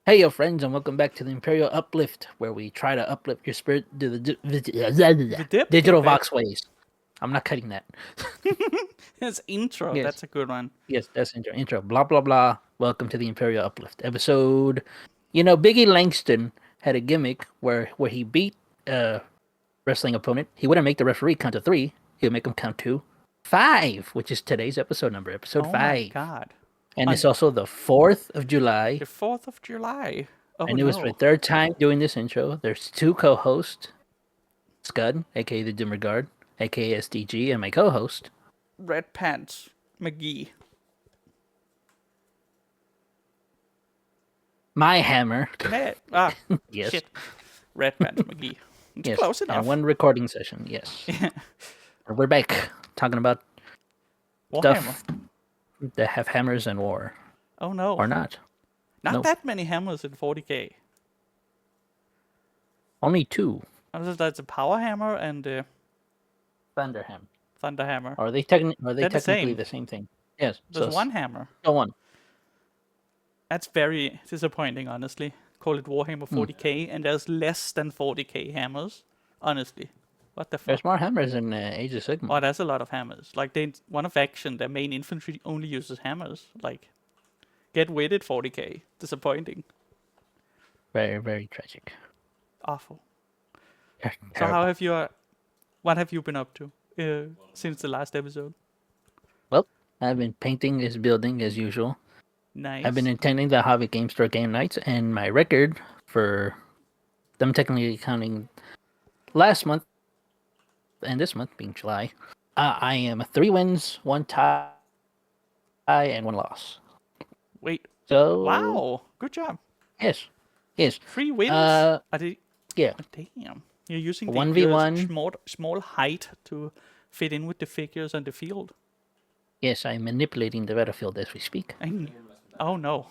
Hey, yo, friends, and welcome back to the Imperial Uplift, where we try to uplift your spirit to the The dip digital baby. voxways. I'm not cutting that. It's intro. Yes, That's a good one. yes, that's intro. Blah blah blah. Welcome to the Imperial Uplift episode. Biggie Langston had a gimmick where he beat a wrestling opponent. He wouldn't make the referee count to three. He would make him count to five, which is today's episode number, episode Oh my 5. god. And On it's also the 4th of July. the 4th of July. Oh And it was my no. third time doing this intro. There's 2 co-hosts, Scud, aka the Dim Regard, aka SDG, and my co-host. Red Pants McGee. My hammer. Yes. Shit. Red Pants McGee. It's Yes. close enough. And one recording session, yes. And we're back talking about Warhammer. stuff that have hammers and war. Oh no. Or not. Not Nope. that many hammers in 40k. Only 2. That's a power hammer and a Thunderham. thunder hammer. Are they They're the technically same. the same thing? Yes. There's one hammer. So one. That's very disappointing, honestly. Call it Warhammer 40k, and there's less than 40k hammers. Honestly. What the fuck? There's more hammers in Age of Sigmar. Oh, there's a lot of hammers. Like, one of action, their main infantry only uses hammers. Like, get with it, 40k. Disappointing. Very, very tragic. Awful. So Terrible. what have you been up to since the last episode? Well, I've been painting this building as usual. Nice. I've been attending the Hobby Game Store game nights, and my record for them technically counting last month and this month being July, I am 3 wins, 1 tie, and 1 loss. Wait. So Wow. Good job. yes. 3 wins? Yeah. Oh, damn. You're using the 1v1. small height to fit in with the figures on the field. Yes, I'm manipulating the battlefield as we speak. Oh no.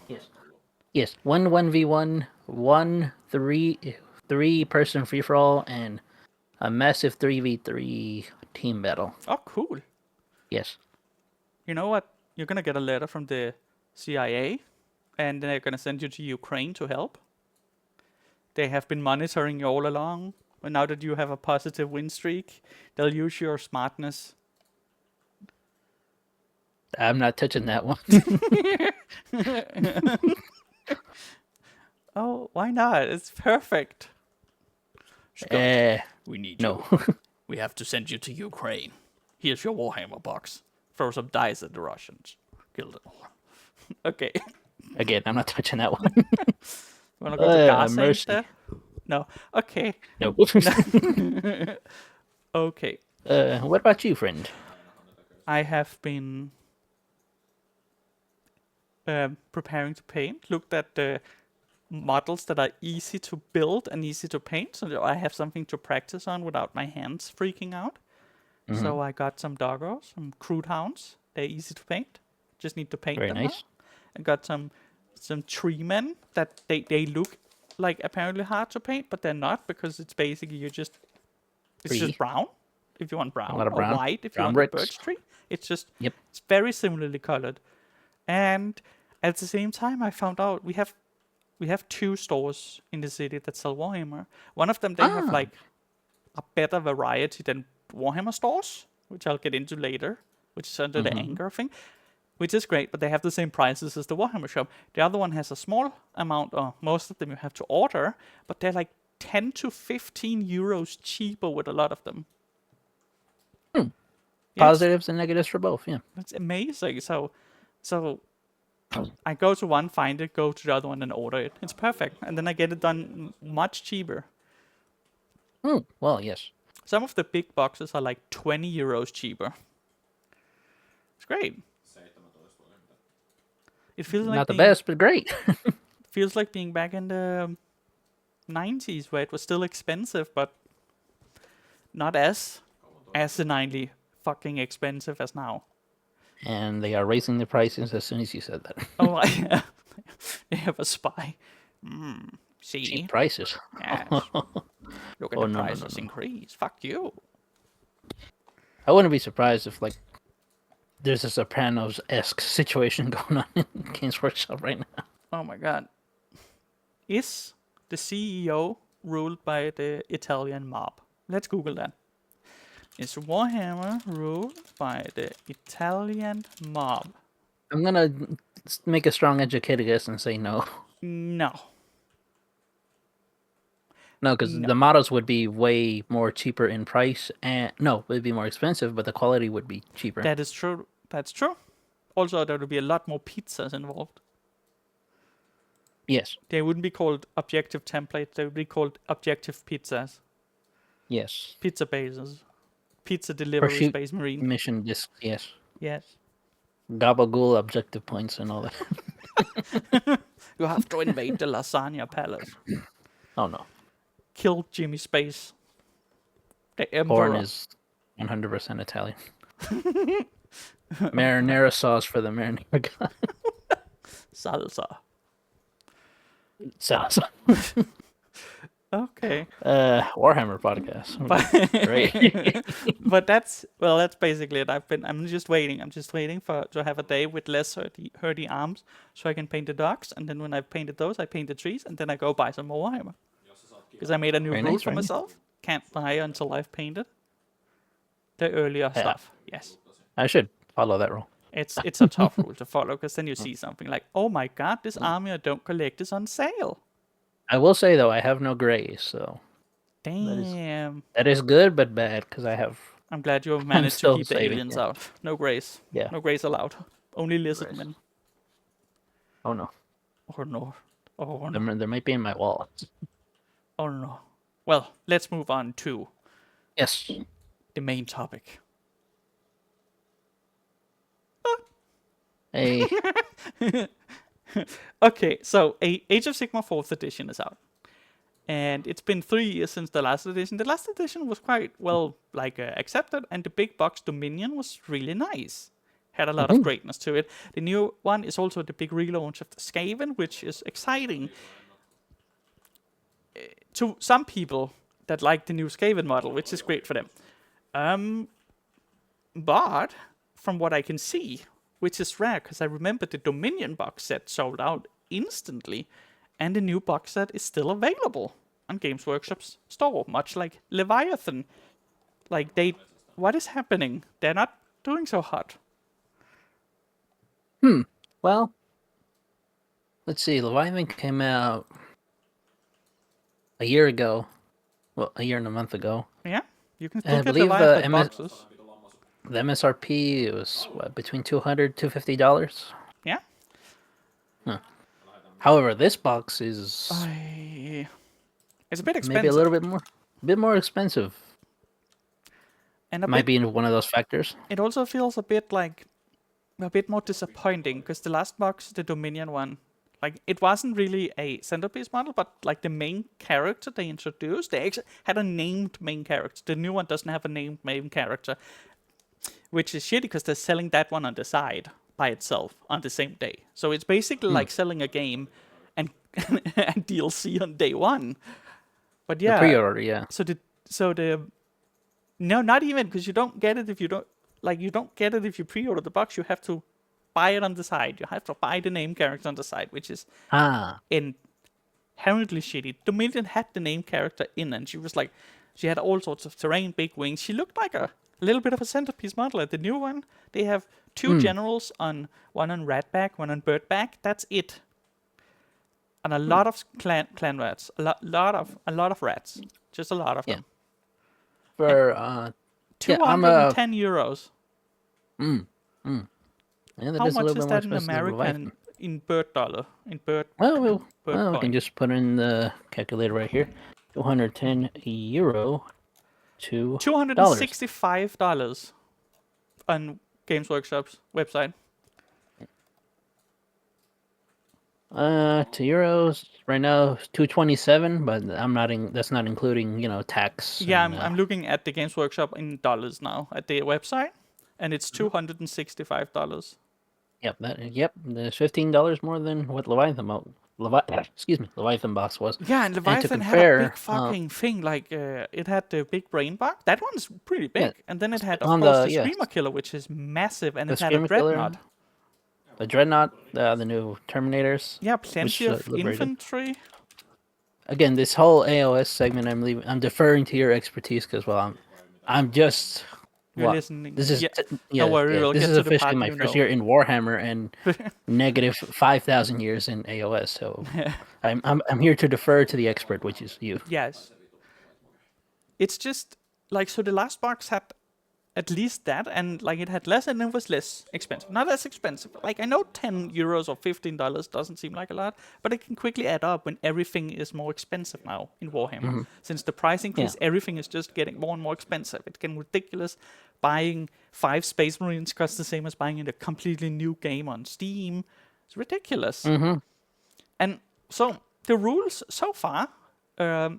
Yes. 1v1, 1 3 person free for all, and a massive 3v3 team battle. Oh, cool. Yes. You know what? You're gonna get a letter from the CIA, and they're gonna send you to Ukraine to help. They have been monitoring you all along, and now that you have a positive win streak, they'll use your smartness. I'm not touching that one. Oh, why not? It's perfect. Scott, we need no. you. We have to send you to Ukraine. Here's your Warhammer box. Throw some dice at the Russians. Kill them all. Okay. Again, I'm not touching that one. Wanna go to Gaza mercy. instead? No. Okay. No. Okay. What about you, friend? I have been preparing to paint. Looked at the models that are easy to build and easy to paint, so that I have something to practice on without my hands freaking out. Mm-hmm. So I got some doggos, some crude hounds. They're easy to paint. Just need to paint Very them. nice. I got some tree men that they look like apparently hard to paint, but they're not, because it's basically it's Tree. just brown if you want brown, A lot of or brown. white if Brown you want a bricks. birch tree. It's just Yep. it's very similarly colored. And at the same time, I found out we have 2 stores in the city that sell Warhammer. One of them, they have like a better variety than Warhammer stores, which I'll get into later, which is under the Anger thing, which is great, but they have the same prices as the Warhammer shop. The other one has a small amount, or most of them you have to order, but they're like 10 to 15 euros cheaper with a lot of them. Yes. Positives and negatives for both, yeah. That's amazing. So I go to one, find it, go to the other one, and order it. It's perfect, and then I get it done much cheaper. Well, yes. Some of the big boxes are like 20 euros cheaper. It's great. It feels like Not the best, but great. feels like being back in the 90s, where it was still expensive, but not as asinely fucking expensive as now. And they are raising the prices as soon as you said that. Oh, yeah. They have a spy. See? Cheap prices. Yes. Look at Oh, the no, no, prices no. increase. Fuck you. I wouldn't be surprised if, like, there's a Sopranos-esque situation going on in Games Workshop right now. Oh my god. Is the CEO ruled by the Italian mob? Let's Google that. Is Warhammer ruled by the Italian mob? I'm gonna make a strong educated guess and say no. No. No, because No. the models would be way more cheaper in price, and no, it'd be more expensive, but the quality would be cheaper. That is true. That's true. Also, there would be a lot more pizzas involved. Yes, They wouldn't be called objective templates. They would be called objective pizzas. yes. Pizza bases. Pizza delivery Pursuit space marine. mission disc, yes. Yes. Gabagool objective points and all that. You have to invade the lasagna palace. Oh no, Kill Jimmy Space. The corn Emperor. is 100% Italian. Marinara sauce for the marinara guy. Salsa. Sauce. Okay. Warhammer podcast. Great. But that's basically it. I'm just waiting. I'm just waiting to have a day with less herdy arms so I can paint the dogs, and then when I've painted those, I paint the trees, and then I go buy some more Warhammer. Because I made a new Very rule nice, for very nice. myself. Can't buy until I've painted the earlier stuff. Yes. I should follow that rule. It's a tough rule to follow, because then you see something like, oh my god, this army I don't collect is on sale. I will say though, I have no grays, so Damn. that is good but bad because I have. I'm glad you managed to still keep the saving, aliens yeah. out. No grays. Yeah. No grays allowed. Only lizard Grays. men. Oh no, Or no. Oh no. there might be in my wall. Oh no. Well, let's move on to Yes. the main topic. Hey. Okay, so Age of Sigmar 4th edition is out. And it's been 3 years since the last edition. The last edition was quite well accepted, and the big box Dominion was really nice. Had a lot of greatness to it. The new one is also the big relaunch of the Skaven, which is exciting. To some people that like the new Skaven model, which is great for them. But from what I can see, which is rare, because I remember the Dominion box set sold out instantly, and the new box set is still available on Games Workshop's store, much like Leviathan. What is happening? They're not doing so hot. Well, let's see. Leviathan came out a year ago. Well, a year and a month ago. Yeah, you can I still get believe, Leviathan boxes. The MSRP it was between $200 to $250. Yeah. However, this box is It's a bit expensive. maybe a bit more expensive. And a Might bit, be one of those factors. it also feels a bit more disappointing, because the last box, the Dominion one, it wasn't really a centerpiece model, but the main character they introduced, they actually had a named main character. The new one doesn't have a named main character, which is shitty because they're selling that one on the side by itself on the same day. So it's basically like selling a game and and DLC on day one. But yeah, The pre-order, yeah. No, not even, because you don't get it if you don't get it if you pre-order the box. You have to buy it on the side. You have to buy the name character on the side, which is inherently shitty. Dominion had the name character in, and she had all sorts of terrain, big wings. She looked like a little bit of a centerpiece model. At the new one, they have 2 generals one on Ratback, one on Birdback. That's it. And a lot of clan rats. A lot of rats. Just a lot of them. For 210 euros. Yeah, that How is a much little is bit more that in expensive than American Leviathan. in bird dollar? In bird Well, we coin. can just put in the calculator right here. 210 euro to $265 on Games Workshop's website. To euros right now 227, but that's not including tax. Yeah, and, I'm looking at the Games Workshop in dollars now at their website, and it's $265. Yep, there's $15 more than what Leviathan box was. Yeah, and Leviathan had a big fucking thing. It had the big brain box. That one's pretty big. Yeah, And then it had, of on course, the- the yeah. Screamer Killer, which is massive, and The it had a Screamer Killer, Dreadnought. The Dreadnought, the new Terminators. Yeah, plenty of look very good. infantry. again, this whole AOS segment, I'm deferring to your expertise because, well, I'm just You're what listening. this is. Yeah. Don't Yeah, worry, yeah. we'll This get is to the officially part my you first know. year in Warhammer and negative 5,000 years in AOS. So I'm here to defer to the expert, which is you. Yes. It's just like, so the last box had at least that, and like it had less and it was less expensive. Not as expensive. Like, I know €10 or $15 doesn't seem like a lot, but it can quickly add up when everything is more expensive now in Warhammer. Since the price Yeah. increase, everything is just getting more and more expensive. It can ridiculous. Buying 5 Space Marines costs the same as buying a completely new game on Steam. It's ridiculous. And so the rules so far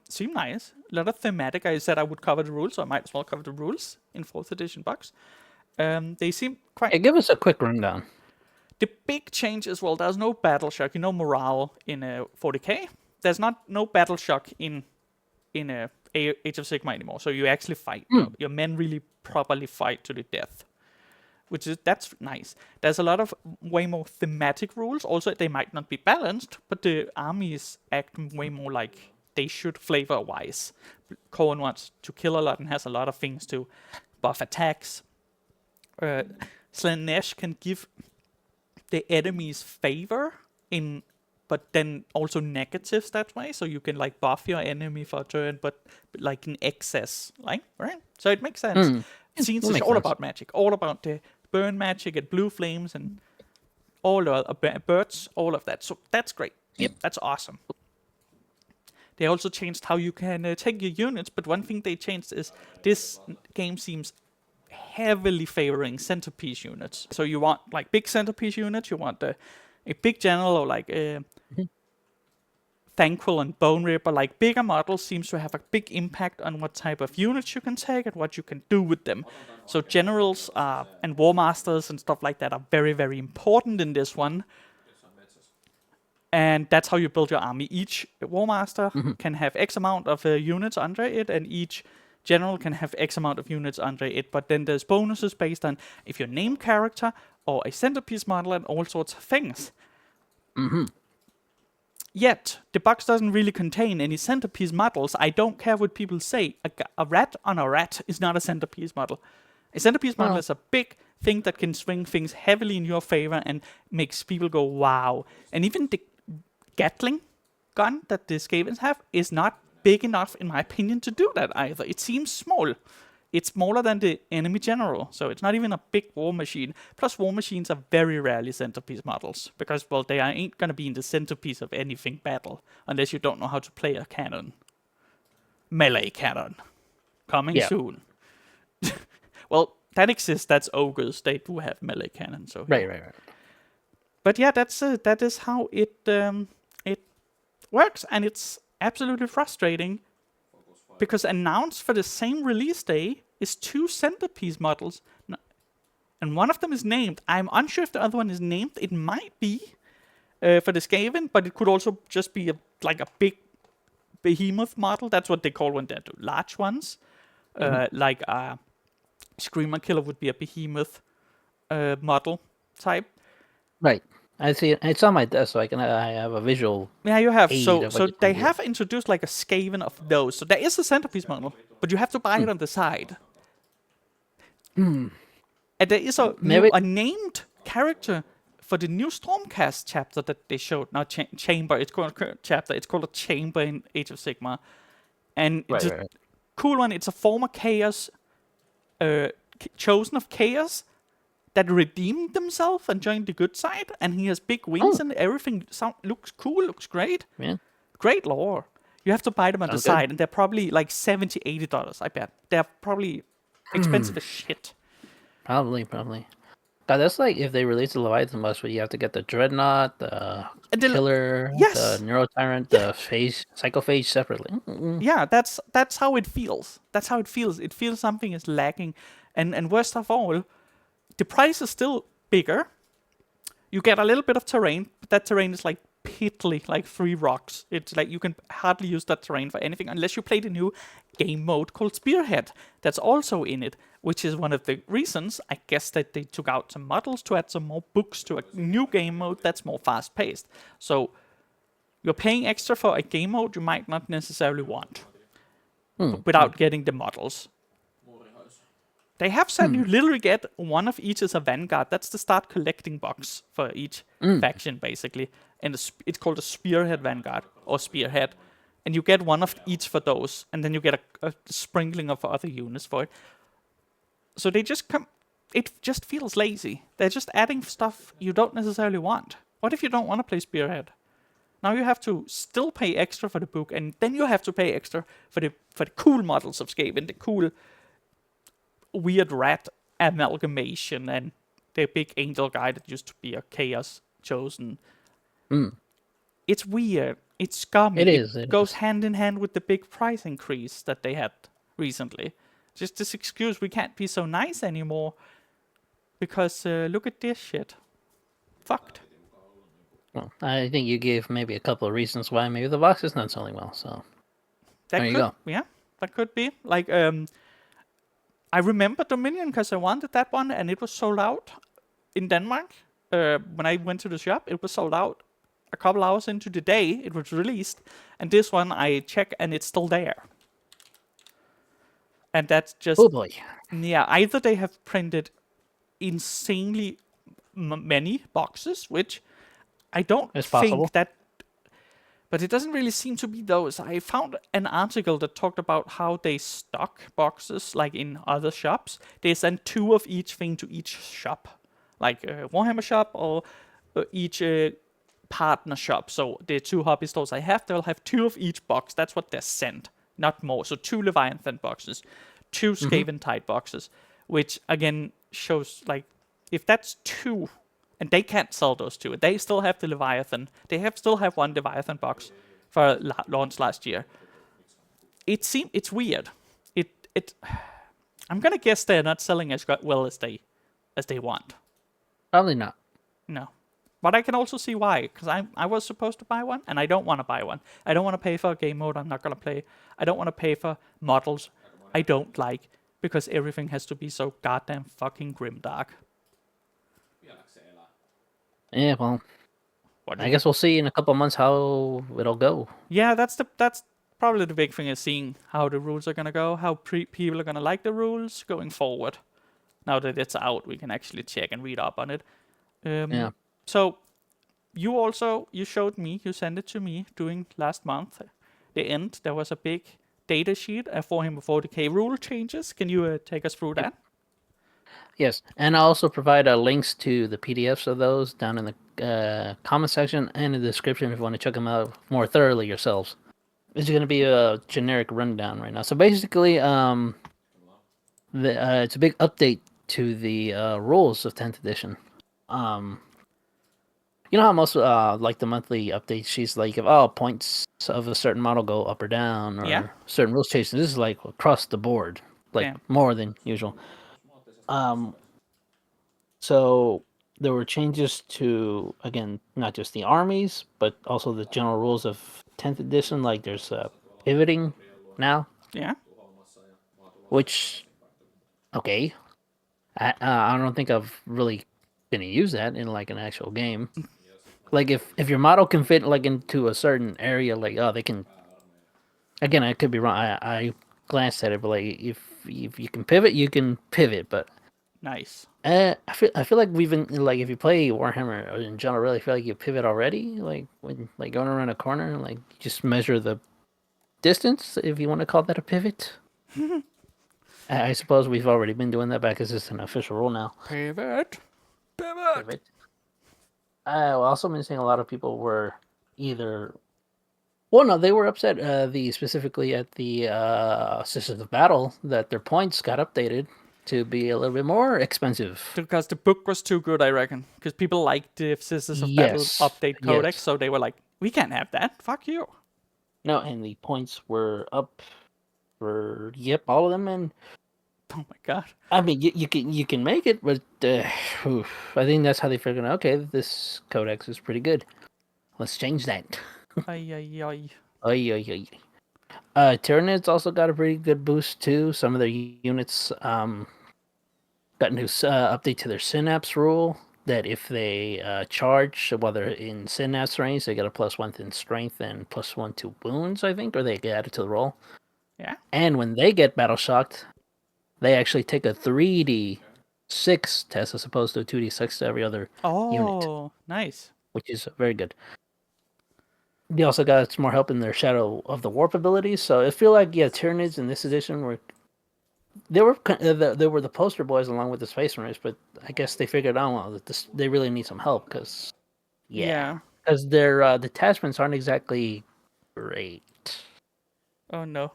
seem nice. A lot of thematic. I said I would cover the rules, so I might as well cover the rules in 4th edition box. They seem quite. Hey, give us a quick rundown. The big change is, well, there's no battle shock. You know, morale in 40k. There's no battle shock in Age of Sigmar anymore. So you actually fight. Your men really properly fight to the death, that's nice. There's a lot of way more thematic rules. Also, they might not be balanced, but the armies act way more like they should flavor-wise. Khorne wants to kill a lot and has a lot of things to buff attacks. Slanesh can give the enemies favor but then also negatives that way. So you can like buff your enemy for a turn, but like in excess, like, right? So it makes sense. Scenes is all about magic, all about the burn magic and blue flames and all the birds, all of that. So that's great. Yep, that's awesome. They also changed how you can take your units, but one thing they changed is this game seems heavily favoring centerpiece units. So you want like big centerpiece units, you want a big general or like Thankful and Bone Ripper, like bigger models seems to have a big impact on what type of units you can take and what you can do with them. So generals and war masters and stuff like that are very, very important in this one. And that's how you build your army. Each war master can have X amount of units under it, and each general can have X amount of units under it. But then there's bonuses based on if you're named character or a centerpiece model and all sorts of things. Yet, the box doesn't really contain any centerpiece models. I don't care what people say. A rat on a rat is not a centerpiece model. A centerpiece model is a big thing that can swing things heavily in your favor and makes people go, wow. And even the Gatling gun that the Skavens have is not big enough, in my opinion, to do that either. It seems small. It's smaller than the enemy general, so it's not even a big war machine. Plus, war machines are very rarely centerpiece models, because, well, they ain't gonna be in the centerpiece of anything battle, unless you don't know how to play a cannon. Melee cannon. Coming soon. Well, that exists, that's ogres, they do have melee cannon, so... Right. But yeah, that is how it works, and it's absolutely frustrating, because announced for the same release day is 2 centerpiece models, and one of them is named. I'm unsure if the other one is named. It might be for the Skaven, but it could also just be a big behemoth model. That's what they call when they're large ones. Like a Screamer Killer would be a behemoth model type. Right. I see it. It's on my desk, so I have a visual. Yeah, you have. aid So of what you they can do. have introduced like a Skaven of those. So there is a centerpiece model, but you have to buy it on the side. And there is a named character for the new Stormcast chapter that they showed. Now chamber. It's called a chapter. It's called a chamber in Age of Sigmar, and it's a cool one. It's a former Chaos, chosen of Chaos, that redeemed themselves and joined the good side, and he has big wings and everything. Looks cool, looks great. Yeah. Great lore. You have to buy them on the Sounds good. side, and they're probably like $70, $80, I bet. They're probably expensive as shit. Probably. God, that's like if they release the Leviathan Bus, where you have to get the Dreadnought, the Killer, the Neurotyrant, the Psychophage separately. Yeah, that's how it feels. That's how it feels. It feels something is lacking. And worst of all, the price is still bigger. You get a little bit of terrain, but that terrain is like piddly, like 3 rocks. It's like you can hardly use that terrain for anything unless you play the new game mode called Spearhead. That's also in it, which is one of the reasons, I guess, that they took out some models to add some more books to a new game mode that's more fast-paced. So you're paying extra for a game mode you might not necessarily want Hmm. without getting the models. They have said you literally get one of each as a Vanguard. That's the start collecting box for each faction, basically. And it's called a Spearhead Vanguard, or Spearhead. And you get one of each for those, and then you get a sprinkling of other units for it. So they just come... It just feels lazy. They're just adding stuff you don't necessarily want. What if you don't want to play Spearhead? Now you have to still pay extra for the book, and then you have to pay extra for the cool models of Skaven, the cool weird rat amalgamation, and the big angel guy that used to be a chaos chosen. It's weird. It's scummy. It is. It goes hand in hand with the big price increase that they had recently. Just this excuse we can't be so nice anymore because look at this shit. Fucked. Well, I think you gave maybe a couple of reasons why maybe the box is not selling well. So That there you could, go. yeah, that could be. Like, I remember Dominion because I wanted that one and it was sold out in Denmark. When I went to the shop, it was sold out a couple hours into the day it was released. And this one I check and it's still there. And that's just, Oh boy. yeah, either they have printed insanely many boxes, which I don't It's think possible. that, but it doesn't really seem to be those. I found an article that talked about how they stock boxes like in other shops. They send 2 of each thing to each shop, like a Warhammer shop or each partner shop. So the 2 hobby stores I have, they'll have 2 of each box. That's what they're sent, not more. So 2 Leviathan boxes, 2 Skaven Tide boxes, which again shows like if that's 2, and they can't sell those 2. They still have the Leviathan. They still have 1 Leviathan box for launch last year. It's weird. It. I'm gonna guess they're not selling as well as they want. Probably not. No, but I can also see why. Because I was supposed to buy one, and I don't want to buy one. I don't want to pay for a game mode I'm not gonna play. I don't want to pay for models I don't like because everything has to be so goddamn fucking grimdark. Yeah, well, What I guess we'll see in a couple of months how it'll go. Yeah, that's probably the big thing is seeing how the rules are gonna go, how people are gonna like the rules going forward. Now that it's out, we can actually check and read up on it. Yeah. So you showed me, you sent it to me during last month. The end, there was a big data sheet for him 40k rule changes. Can you take us through that? Yes, and I'll also provide links to the PDFs of those down in the comment section and in the description if you want to check them out more thoroughly yourselves. This is going to be a generic rundown right now. So basically, it's a big update to the rules of 10th edition. You know how most like the monthly update she's like, if points of a certain model go up or down, or certain rules changes. This is like across the board, like more than usual. So there were changes to, again, not just the armies, but also the general rules of 10th edition. Like there's pivoting now. Yeah. Which, okay, I don't think I've really gonna use that in like an actual game. Like if your model can fit like into a certain area, like they can. Again, I could be wrong. I glanced at it, but like if you can pivot, you can pivot. But nice. I feel like we've been like if you play Warhammer in general, really feel like you pivot already. Like when like going around a corner, like you just measure the distance, if you want to call that a pivot. I suppose we've already been doing that back as it's an official rule now. Pivot. Also been seeing a lot of people were either... Well, no, they were upset specifically at the Sisters of Battle that their points got updated to be a little bit more expensive. Because the book was too good, I reckon. Because people liked the Sisters of Battle update codex, so they were like, we can't have that. Fuck you. No, and the points were up for all of them, and oh my god. I mean, you can make it, but I think that's how they figured out. Okay, this codex is pretty good. Let's change that. Tyranids also got a pretty good boost too. Some of their units got a new update to their synapse rule. that if they charge while they're in synapse range, they get a +1 in strength and +1 to wounds, I think, or they get added to the roll. Yeah. And when they get battle shocked, they actually take a 3d6 test as opposed to a 2d6 to every other unit, Oh, nice. which is very good. They also got some more help in their Shadow of the Warp abilities, so I feel like Tyranids in this edition were they were the poster boys along with the Space Marines, but I guess they figured out well that they really need some help because Yeah. their detachments aren't exactly great. Oh no.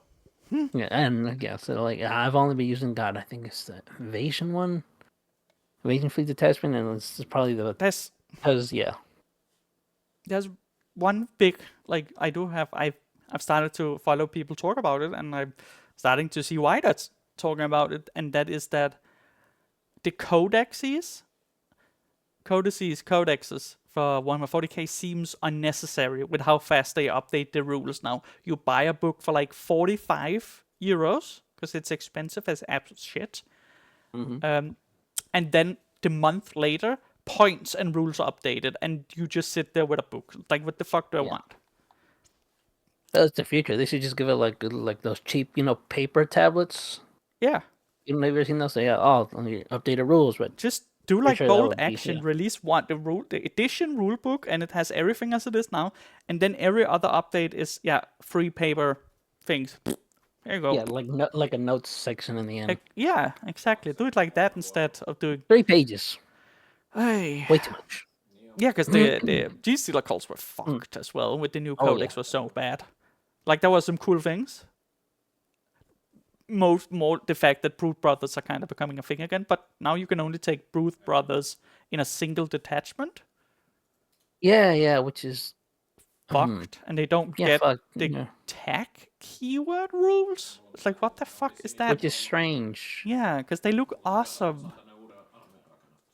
Yeah, and so like I've only been using God. I think it's the invasion fleet detachment, and it's probably There's one big like I've started to follow people talk about it, and I'm starting to see why that's talking about it, and that is that the codexes for 140k seems unnecessary with how fast they update the rules now. You buy a book for like 45 euros because it's expensive as absolute shit. And then the month later, points and rules are updated, and you just sit there with a book. Like, what the fuck do I want? That's the future. They should just give it like those cheap, paper tablets. Yeah. You know, ever seen those? Yeah, updated rules, but Just do pretty like sure that bold would be action, release the edition rule book, and it has everything as it is now, and then every other update is free paper things. There you go. yeah, like a notes section in the end. Yeah, exactly. Do it like that instead of doing 3 pages. Hey. Way too much. Yeah, because the G-Stealer cults were fucked as well with the new codex was so bad. Like there was some cool things. More the fact that Brood Brothers are kind of becoming a thing again, but now you can only take Brood Brothers in a single detachment. Yeah, which is Fucked, and they don't get the tag keyword rules. It's like, what the fuck is that? Which is strange. Yeah, because they look awesome,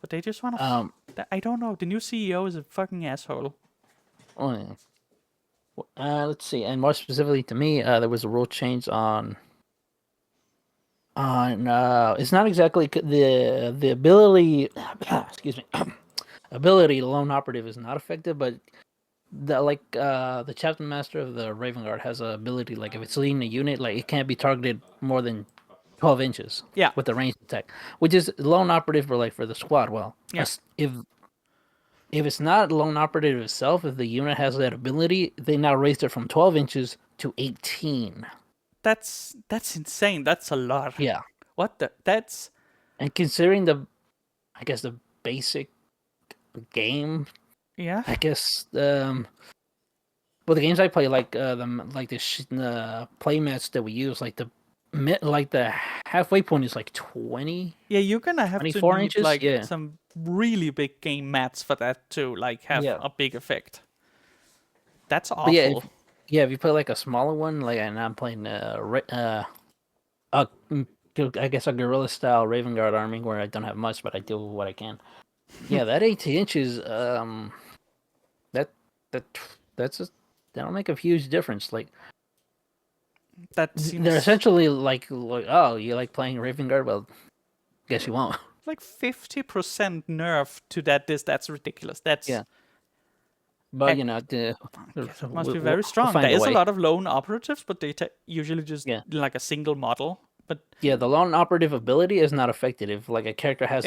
but they just want to. I don't know. The new CEO is a fucking asshole. Oh yeah. Let's see, and more specifically to me, there was a rule change on. It's not exactly the ability. Excuse me. Ability lone operative is not affected, but the Chapter Master of the Raven Guard has a ability like if it's leading a unit, like it can't be targeted more than 12 inches. Yeah. With the ranged attack, which is lone operative for the squad. Well, if it's not lone operative itself, if the unit has that ability, they now raised it from 12 inches to 18. That's insane. That's a lot. Yeah. What the? That's. And considering the basic game. Yeah. I guess the games I play like the playmats that we use like the halfway point is like 20. Yeah, you're gonna have to need inches? like some really big game mats for that to like have a big effect. That's awful. But if you play like a smaller one, like and I'm playing I guess a guerrilla style Raven Guard army where I don't have much, but I do what I can. Yeah, that 18 inches, that'll make a huge difference. Like they're essentially like oh, you like playing Raven Guard? Well, guess you won't. Like 50% nerf to that. That's ridiculous. That's But it must be very strong. There is a lot of lone operatives, but they usually just like a single model. But the lone operative ability is not affected. If like a character has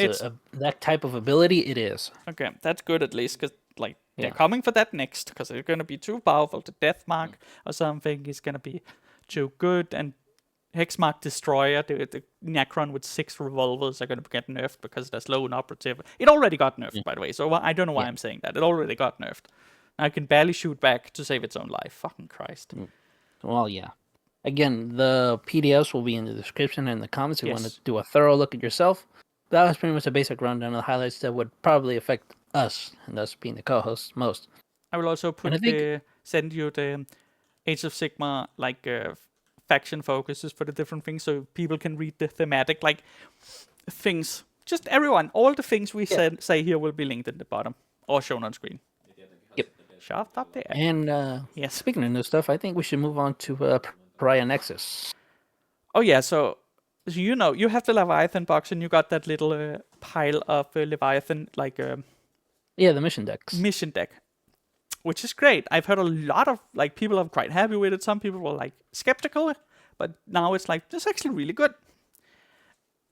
that type of ability, it is. Okay, that's good at least, because like they're coming for that next, because they're gonna be too powerful. The Death Mark or something is gonna be too good, and Hexmark Destroyer, the Necron with 6 revolvers are gonna get nerfed because there's lone operative. It already got nerfed, by the way. So I don't know why I'm saying that. It already got nerfed. I can barely shoot back to save its own life. Fucking Christ. Well, yeah. Again, the PDFs will be in the description and the comments if you want to do a thorough look at yourself. That was pretty much a basic rundown of the highlights that would probably affect us, and us being the co-hosts, most. I will also send you the Age of Sigmar faction focuses for the different things, so people can read the thematic things. Just everyone, all the things we say here will be linked at the bottom or shown on screen. Yep. Shoved up there. And speaking of new stuff, I think we should move on to Pariah Nexus. Oh yeah, so you have the Leviathan box, and you got that little pile of Leviathan Yeah, the mission decks. mission deck, which is great. I've heard a lot of like people are quite happy with it. Some people were like skeptical, but now it's like this is actually really good.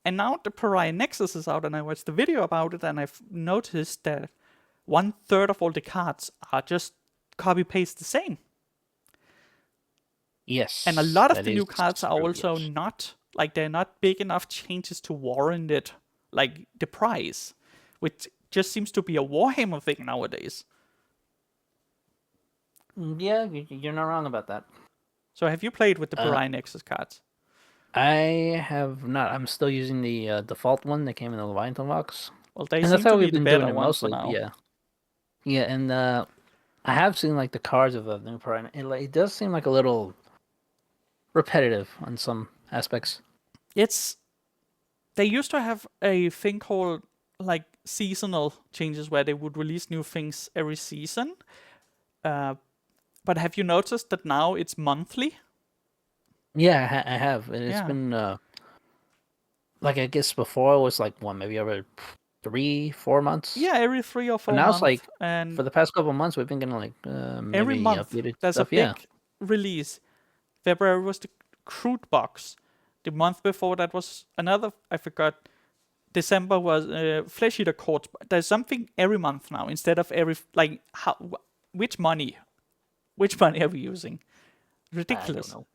And now the Pariah Nexus is out, and I watched the video about it, and I've noticed that 1/3 of all the cards are just copy paste the same. Yes. And a lot of that the new is cards are true, also yes. not like they're not big enough changes to warrant it, like the price, which just seems to be a Warhammer thing nowadays. Yeah, you're not wrong about that. So have you played with the Uh, Pariah Nexus cards? I have not. I'm still using the default one that came in the Leviathan box, Well, they and that's seem to how be we've the been doing better it one for mostly. now. Yeah, yeah, and I have seen like the cards of the new Pride. It does seem like a little repetitive on some aspects. It's they used to have a thing called like seasonal changes where they would release new things every season. But have you noticed that now it's monthly? Yeah, I have. It's Yeah. been like I guess before it was like one maybe over 3-4 months. Yeah, every 3 or 4 But now it's months. like And for the past couple of months we've been getting like every maybe month updated there's a stuff. Yeah. big release. February was the Crude box. The month before that was another, I forgot. December was Flesh Eater Courts. There's something every month now instead of every, like, which money? Which money are we using? I don't Ridiculous. know.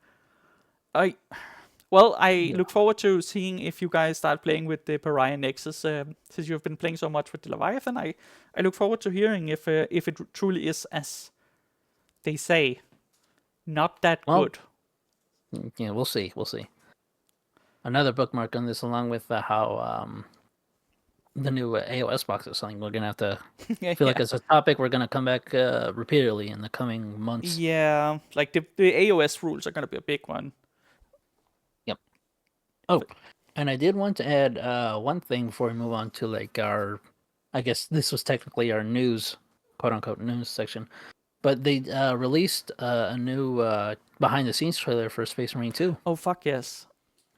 I Yeah. look forward to seeing if you guys start playing with the Pariah Nexus. Since you've been playing so much with the Leviathan, I look forward to hearing if it truly is as they say, not that Well, good. yeah, we'll see. We'll see. Another bookmark on this, along with how the new AOS box is something we're gonna have to Yeah, feel like yeah, it's a topic we're gonna come back repeatedly in the coming months. yeah. Like the AOS rules are gonna be a big one. Yep. Oh, and I did want to add one thing before we move on to like our, I guess this was technically our news, quote unquote news section, but they released a new behind the scenes trailer for Space Marine 2. Oh fuck yes,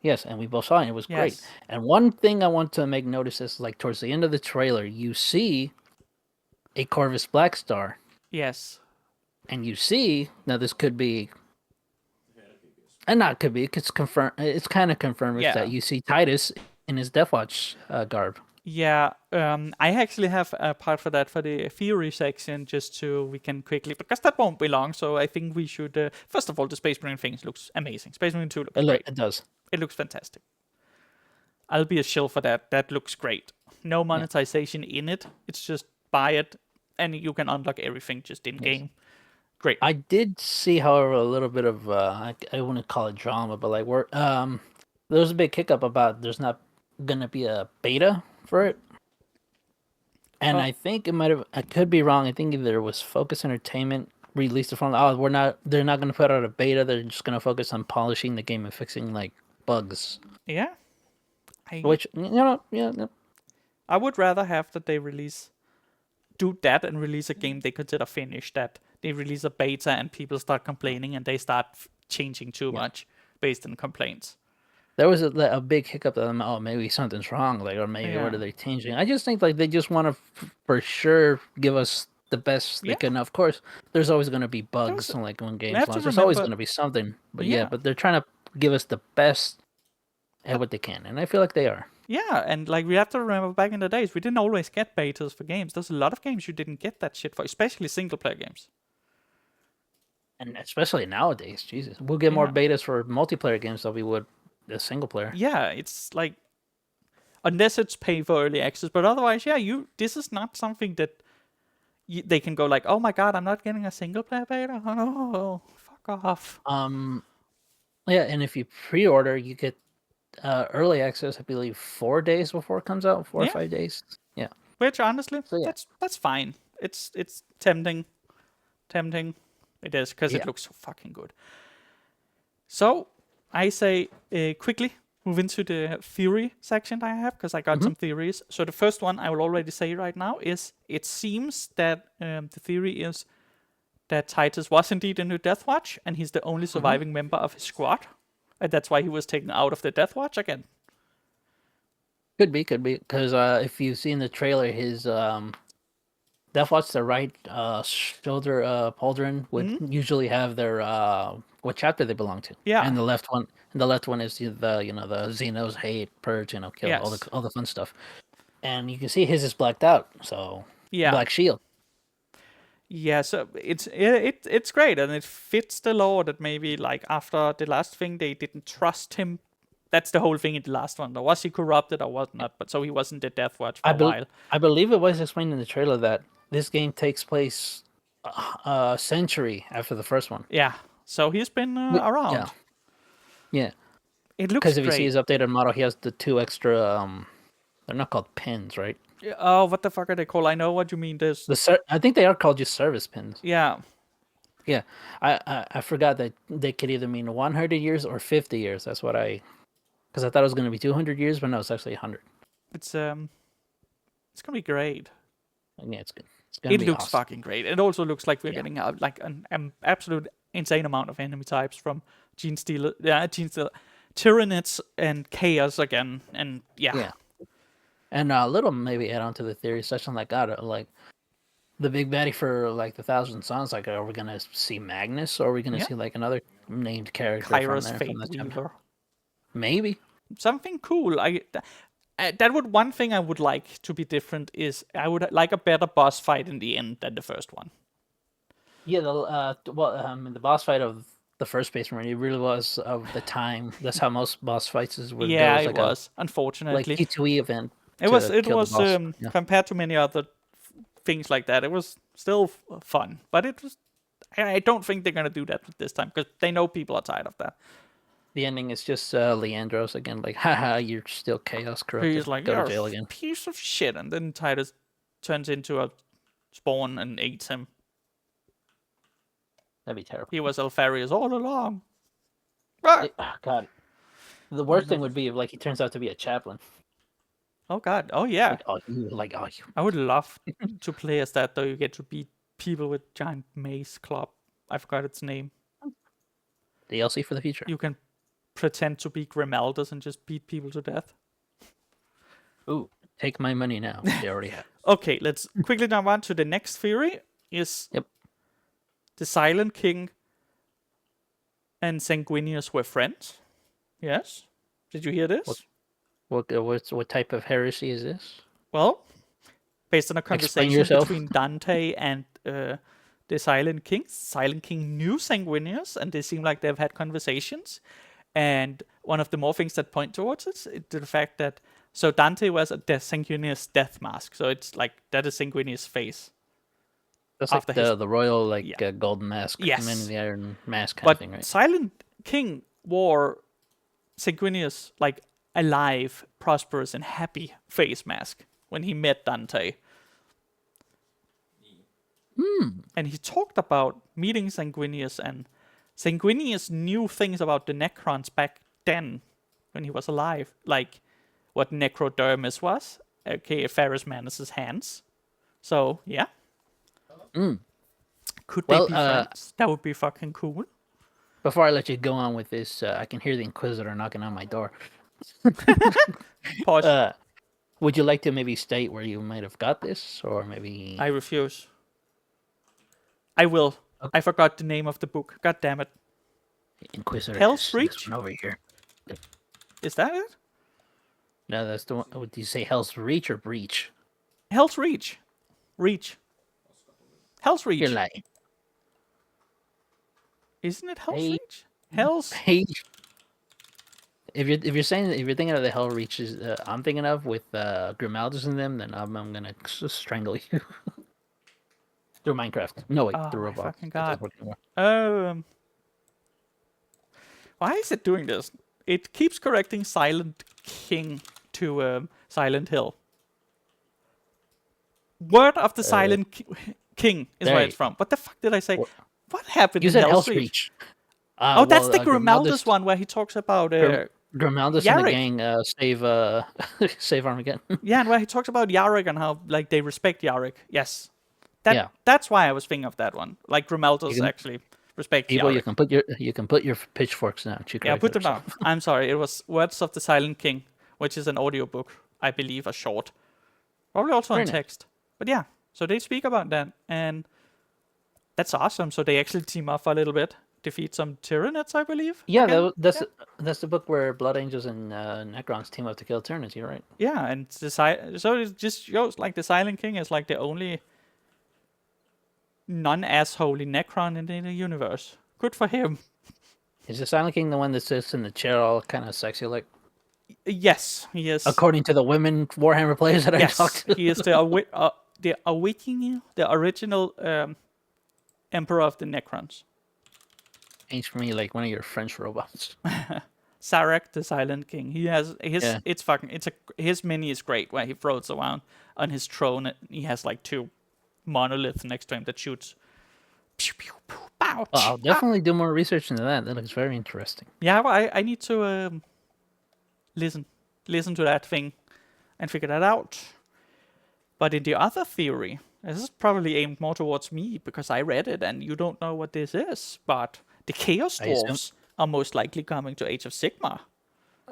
Yes, and we both saw it. It was great. yes, And one thing I want to make notice is like towards the end of the trailer, you see a Corvus Black Star, yes, and you see now this could be, and not could be, it's confirmed. It's kind of confirmed yeah. that you see Titus in his Deathwatch garb. Yeah, I actually have a part for that for the theory section, just so we can quickly, because that won't be long. So I think we should. First of all, the Space Marine thing looks amazing. Space Marine 2 looks great. It does. It looks fantastic. I'll be a shill for that. That looks great. No Yeah. monetization in it. It's just buy it, and you can unlock everything just in game. Great. I did see, however, a little bit of I wouldn't call it drama, but like we're there was a big hiccup about there's not gonna be a beta for it. And Oh. I think it might have. I could be wrong. I think either it was Focus Entertainment released it from. Oh, we're not. They're not going to put out a beta. They're just going to focus on polishing the game and fixing like bugs. Yeah. Which yeah. I would rather have that they do that and release a game they consider finished. That they release a beta and people start complaining and they start changing too much based on complaints. There was a big hiccup that maybe something's wrong, like, or maybe what Yeah. are they changing? I just think like they just want to for sure give us the best they Yeah. can. Of course, there's always going to be bugs, There's- like when We games have to launch. There's always remember. going to be something. But Yeah. but they're trying to give us the best at what they can, and I feel like they are. Yeah, and like we have to remember back in the days, we didn't always get betas for games. There's a lot of games you didn't get that shit for, especially single player games. And especially nowadays, Jesus, we'll get more Yeah. betas for multiplayer games than we would the single player. Yeah, it's like unless it's pay for early access, but otherwise, yeah, this is not something that they can go like, oh my god, I'm not getting a single player beta. Oh no, fuck off. Yeah, and if you pre-order, you get early access. I believe 4 days before it comes out, 4 or Yeah. 5 days. Yeah. Which honestly, So, yeah. that's fine. It's tempting. It is because Yeah. it looks so fucking good. So I say quickly move into the theory section that I have because I got some theories. So the first one I will already say right now is it seems that the theory is that Titus was indeed in the Death Watch and he's the only surviving member of his squad, and that's why he was taken out of the Death Watch again. Could be, because if you've seen the trailer, his Deathwatch, the right shoulder pauldron would usually have their what chapter they belong to. Yeah. And the left one is the the Xenos hate, purge, kill, Yes. all the fun stuff. And you can see his is blacked out, so Yeah. black shield. Yeah, so it's great, and it fits the lore that maybe like after the last thing they didn't trust him. That's the whole thing in the last one. Or was he corrupted or was not? But so he wasn't the Death Watch for a while. I believe it was explained in the trailer that this game takes place a century after the first one. Yeah, so he's been around. Yeah. Yeah. It looks Because if you see great. his updated model, he has the 2 extra. They're not called pins, right? Oh, what the fuck are they called? I know what you mean. This. I think they are called just service pins. Yeah. Yeah, I forgot that they could either mean 100 years or 50 years. That's what because I thought it was going to be 200 years, but no, it's actually 100. It's gonna be great. And yeah, it's good. It's gonna It be looks awesome. fucking great. It also looks like we're getting like an absolute insane amount of enemy types from Gene Stealer, Tyranids and Chaos again, and Yeah, and a little maybe add on to the theory session like that, like the big baddie for like the Thousand Sons. Like, are we gonna see Magnus, or are we gonna see like another named character Kairos from there? Fate From that chapter? Weaver. Maybe. Something cool. That would one thing I would like to be different is I would like a better boss fight in the end than the first one. Yeah, the boss fight of the first Space Marine, it really was of the time. That's how most boss fights would Yeah, go. it Like was. a Unfortunately, P2E event. it was Yeah. compared to many other things like that. It was still fun, but it was. I don't think they're gonna do that this time because they know people are tired of that. The ending is just Leandros again, like, haha, you're still chaos corrupted. He's like, Go you're to jail a again. piece of shit, and then Titus turns into a spawn and eats him. That'd be terrible. He was Alfarius all along. Ah! God. The worst thing would be if like he turns out to be a chaplain. Oh god. Oh yeah. You. I would love to play as that though. You get to beat people with giant mace club. I forgot its name. DLC for the future. You can pretend to be Grimaldus and just beat people to death. Ooh, take my money now. They already have. Okay, let's quickly jump on to the next theory. Is the Silent King and Sanguinius were friends? Yes. Did you hear this? What type of heresy is this? Well, based on a Explain conversation yourself. between Dante and the Silent King knew Sanguinius, and they seem like they've had conversations. And one of the more things that point towards it is the fact that so Dante was a Sanguinius death mask, so it's like that is Sanguinius' face. That's like After the royal golden mask, Yes. Man in the Iron Mask kind But of thing, right? Silent King wore Sanguinius like alive, prosperous, and happy face mask when he met Dante. And he talked about meeting Sanguinius, and Sanguinius knew things about the Necrons back then when he was alive, like what Necrodermis was, aka Ferrus Manus's hands. So yeah, could they be friends? That would be fucking cool. Before I let you go on with this, I can hear the Inquisitor knocking on my door. Pause. Would you like to maybe state where you might have got this, or maybe? I refuse. I will. Okay. I forgot the name of the book. God damn it. Inquisitor. Hell's Reach? This one over here. Is that it? No, that's the one. Would you say Hell's Reach or Breach? Hell's Reach. Reach. Hell's Reach. You're lying. Isn't it Hell's Reach? Hell's. Hey. If you're thinking of the Hell Reaches I'm thinking of with Grimaldus in them, then I'm gonna strangle you. Through Minecraft. No, wait, through Roblox. Fucking God. Why is it doing this? It keeps correcting Silent King to Silent Hill. Word of the Silent King is where it's from. What the fuck did I say? What happened you in said Hell's Reach? That's the Grimaldus one where he talks about... Grimaldus and the gang save Armageddon. Yeah, and where he talks about Yarrick and how like they respect Yarrick. Yes. That's why I was thinking of that one. Like Grimaldus actually respect Yarrick. You can put your pitchforks down. Yeah, put them down. I'm sorry. It was Words of the Silent King, which is an audiobook, I believe, a short. Probably also in text. But yeah. So they speak about that, and that's awesome. So they actually team up for a little bit, defeat some Tyranids, I believe. Yeah, again. that's the book where Blood Angels and Necrons team up to kill Tyranids. You're right. Yeah, and so it just shows like the Silent King is like the only non-assholey Necron in the universe. Good for him. Is the Silent King the one that sits in the chair, all kind of sexy, like? Yes, he is. According to the women Warhammer players that I talked to. He is the Awakening, the original Emperor of the Necrons. Ain't for me like one of your French robots. Sarek, the Silent King. He has his. Yeah. His mini is great, where he floats around on his throne. And he has like 2 monoliths next to him that shoots. Pew, pew, pew, pow, Well, I'll definitely do more research into that. That looks very interesting. Yeah, well, I need to listen to that thing and figure that out. But in the other theory, this is probably aimed more towards me because I read it and you don't know what this is. But the Chaos Dwarfs are most likely coming to Age of Sigmar.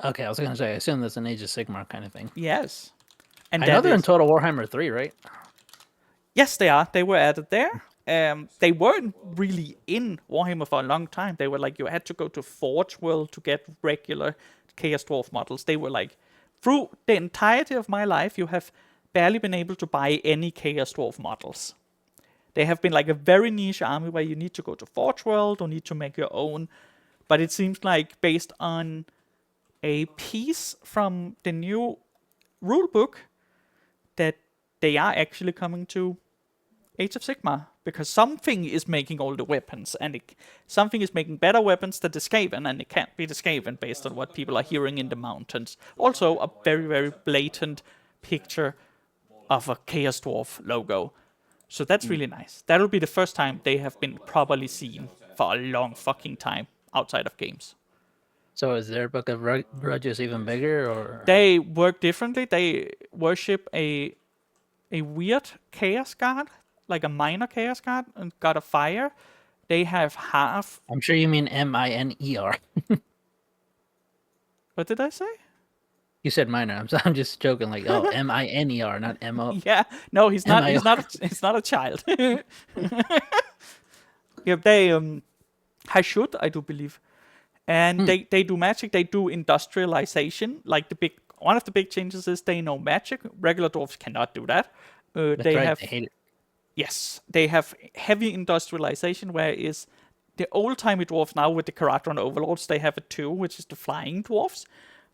Okay, I was gonna say, I assume that's an Age of Sigmar kind of thing. Yes. And I know they're in Total Warhammer 3, right? Yes, they are. They were added there. They weren't really in Warhammer for a long time. They were like, you had to go to Forge World to get regular Chaos Dwarf models. They were like, through the entirety of my life, you have barely been able to buy any Chaos Dwarf models. They have been like a very niche army where you need to go to Forge World or need to make your own. But it seems like based on a piece from the new rulebook that they are actually coming to Age of Sigmar, because something is making all the weapons, and something is making better weapons than the Skaven, and it can't be the Skaven based on what people are hearing in the mountains. Also, a very, very blatant picture of a Chaos Dwarf logo. So that's really nice. That'll be the first time they have been properly seen for a long fucking time outside of games. So is their Book of Grudges even bigger, or? They work differently. They worship a weird Chaos God, like a minor Chaos God, and God of Fire. They have half. I'm sure you mean Miner. What did I say? You said minor. I'm just joking. Like, oh, Miner, not M-O. Yeah, no, he's not. M-I-R. He's not a child. Yeah, they Hashut, I do believe, and they do magic. They do industrialization. Like one of the big changes is they know magic. Regular dwarves cannot do that. That's They right. have They hate it. Yes, they have heavy industrialization, whereas the old-timey dwarves now with the Karaktron Overlords, they have it too, which is the flying dwarves.